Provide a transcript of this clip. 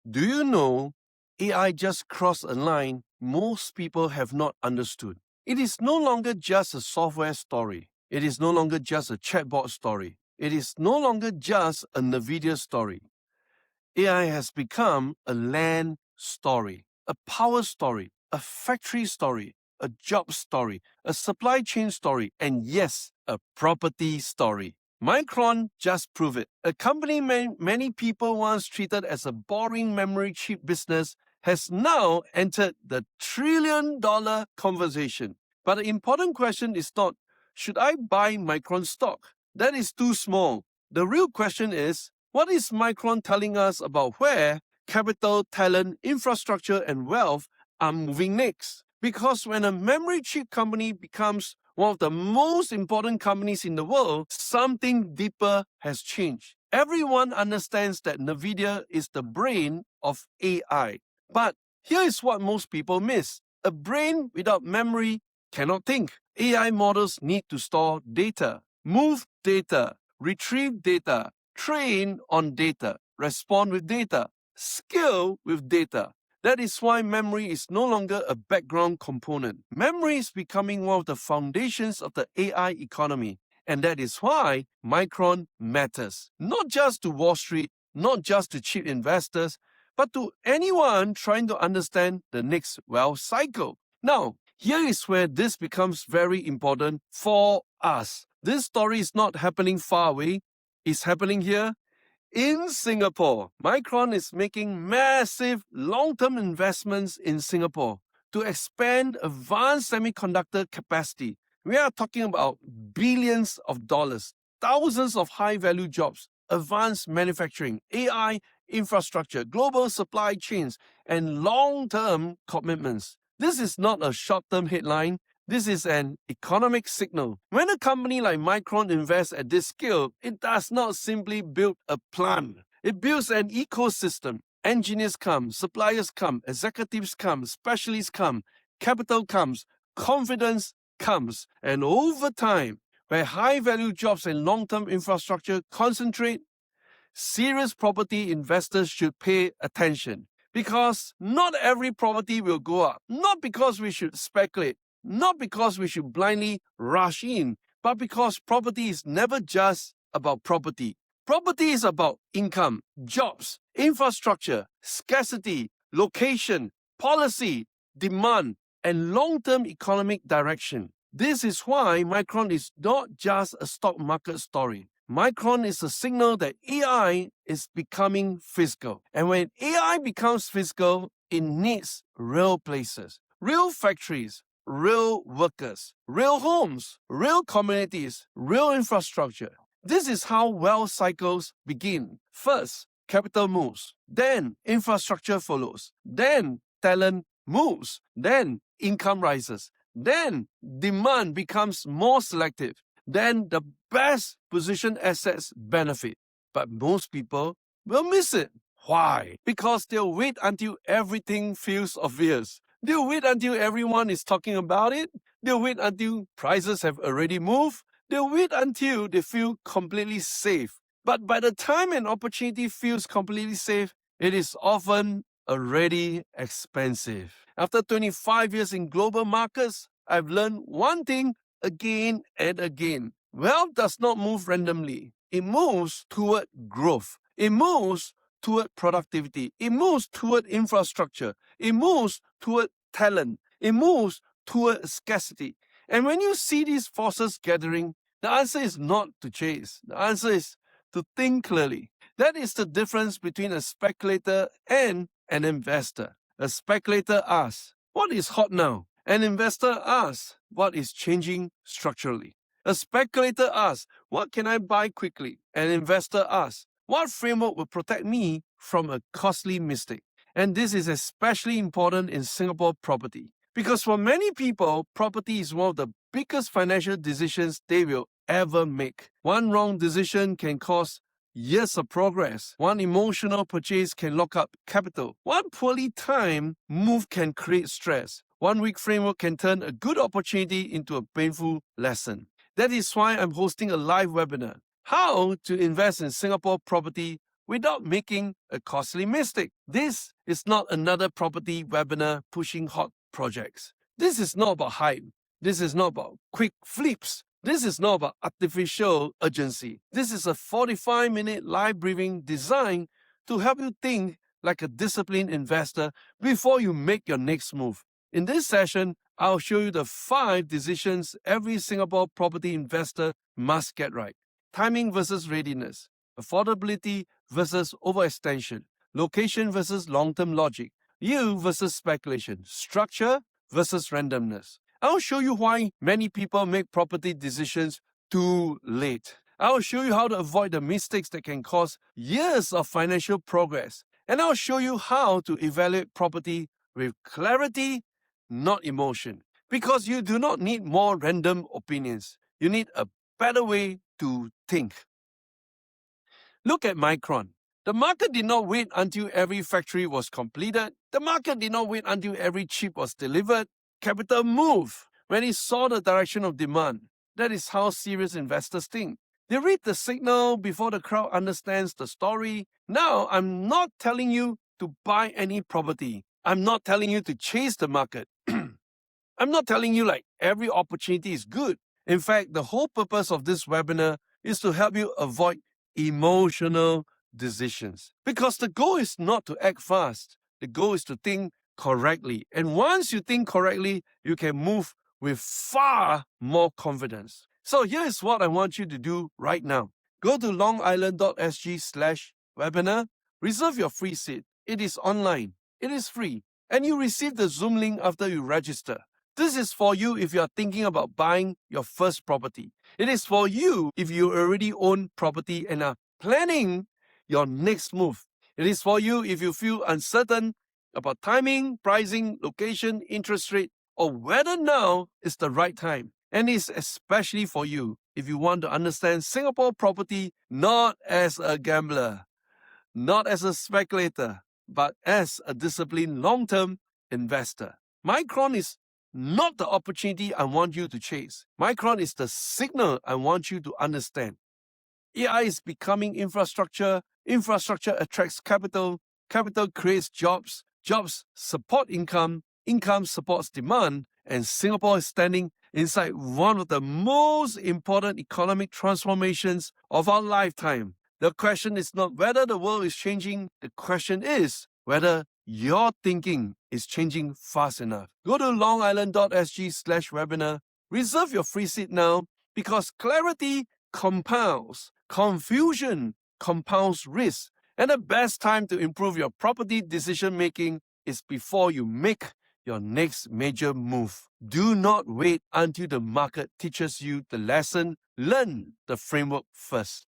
Do you know AI just crossed a line most people have not understood? It is no longer just a software story. It is no longer just a chatbot story. It is no longer just a NVIDIA story. AI has become a land story, a power story, a factory story, a job story, a supply chain story, and yes, a property story. Micron just proved it. A company many people once treated as a boring memory chip business has now entered the trillion-dollar conversation. But the important question is not, should I buy Micron stock? That is too small. The real question is, what is Micron telling us about where capital, talent, infrastructure, and wealth are moving next? Because when a memory chip company becomes one of the most important companies in the world, something deeper has changed. Everyone understands that NVIDIA is the brain of AI. But here is what most people miss. A brain without memory cannot think. AI models need to store data, move data, retrieve data, train on data, respond with data, scale with data. That is why memory is no longer a background component. Memory is becoming one of the foundations of the AI economy. And that is why Micron matters. Not just to Wall Street, not just to chip investors, but to anyone trying to understand the next wealth cycle. Now, here is where this becomes very important for us. This story is not happening far away. It's happening here in Singapore. Micron is making massive long-term investments in Singapore to expand advanced semiconductor capacity. We are talking about billions of dollars, thousands of high-value jobs, advanced manufacturing, AI infrastructure, global supply chains, and long-term commitments. This is not a short-term headline. This is an economic signal. When a company like Micron invests at this scale, it does not simply build a plant. It builds an ecosystem. Engineers come, suppliers come, executives come, specialists come, capital comes, confidence comes. And over time, where high-value jobs and long-term infrastructure concentrate, serious property investors should pay attention. Because not every property will go up. Not because we should speculate. Not because we should blindly rush in, but because property is never just about property. Property is about income, jobs, infrastructure, scarcity, location, policy, demand, and long-term economic direction. This is why Micron is not just a stock market story. Micron is a signal that AI is becoming physical. And when AI becomes physical, it needs real places, real factories, real workers, real homes, real communities, real infrastructure. This is how wealth cycles begin. First, capital moves. Then, infrastructure follows. Then, talent moves. Then, income rises. Then, demand becomes more selective. Then, the best positioned assets benefit. But most people will miss it. Why? Because they'll wait until everything feels obvious. They'll wait until everyone is talking about it. They'll wait until prices have already moved. They'll wait until they feel completely safe. But by the time an opportunity feels completely safe, it is often already expensive. After 25 years in global markets, I've learned one thing again and again. Wealth does not move randomly. It moves toward growth. It moves toward productivity. It moves toward infrastructure. It moves toward talent. It moves toward scarcity. And when you see these forces gathering, the answer is not to chase. The answer is to think clearly. That is the difference between a speculator and an investor. A speculator asks, what is hot now? An investor asks, what is changing structurally? A speculator asks, what can I buy quickly? An investor asks, what framework will protect me from a costly mistake? And this is especially important in Singapore property. Because for many people, property is one of the biggest financial decisions they will ever make. One wrong decision can cause years of progress. One emotional purchase can lock up capital. One poorly timed move can create stress. One weak framework can turn a good opportunity into a painful lesson. That is why I'm hosting a live webinar, How to Invest in Singapore Property without making a costly mistake. This is not another property webinar pushing hot projects. This is not about hype. This is not about quick flips. This is not about artificial urgency. This is a 45-minute live briefing designed to help you think like a disciplined investor before you make your next move. In this session, I'll show you the 5 decisions every Singapore property investor must get right. Timing versus readiness, affordability versus overextension, location versus long-term logic, yield versus speculation, structure versus randomness. I'll show you why many people make property decisions too late. I'll show you how to avoid the mistakes that can cause years of financial progress. And I'll show you how to evaluate property with clarity, not emotion. Because you do not need more random opinions. You need a better way to think. Look at Micron. The market did not wait until every factory was completed. The market did not wait until every chip was delivered. Capital moved when it saw the direction of demand. That is how serious investors think. They read the signal before the crowd understands the story. Now, I'm not telling you to buy any property. I'm not telling you to chase the market. I'm not telling you like every opportunity is good. In fact, the whole purpose of this webinar is to help you avoid emotional decisions. Because the goal is not to act fast. The goal is to think correctly. And once you think correctly, you can move with far more confidence. So here's what I want you to do right now. Go to longisland.sg/webinar. Reserve your free seat. It is online. It is free. And you receive the Zoom link after you register. This is for you if you are thinking about buying your first property. It is for you if you already own property and are planning your next move. It is for you if you feel uncertain about timing, pricing, location, interest rate, or whether now is the right time. And it's especially for you if you want to understand Singapore property not as a gambler, not as a speculator, but as a disciplined long-term investor. Micron is not the opportunity I want you to chase. Micron is the signal I want you to understand. AI is becoming infrastructure. Infrastructure attracts capital. Capital creates jobs. Jobs support income. Income supports demand. And Singapore is standing inside one of the most important economic transformations of our lifetime. The question is not whether the world is changing. The question is whether your thinking is changing fast enough. Go to longisland.sg/webinar. Reserve your free seat now because clarity compounds. Confusion compounds risk. And the best time to improve your property decision making is before you make your next major move. Do not wait until the market teaches you the lesson. Learn the framework first.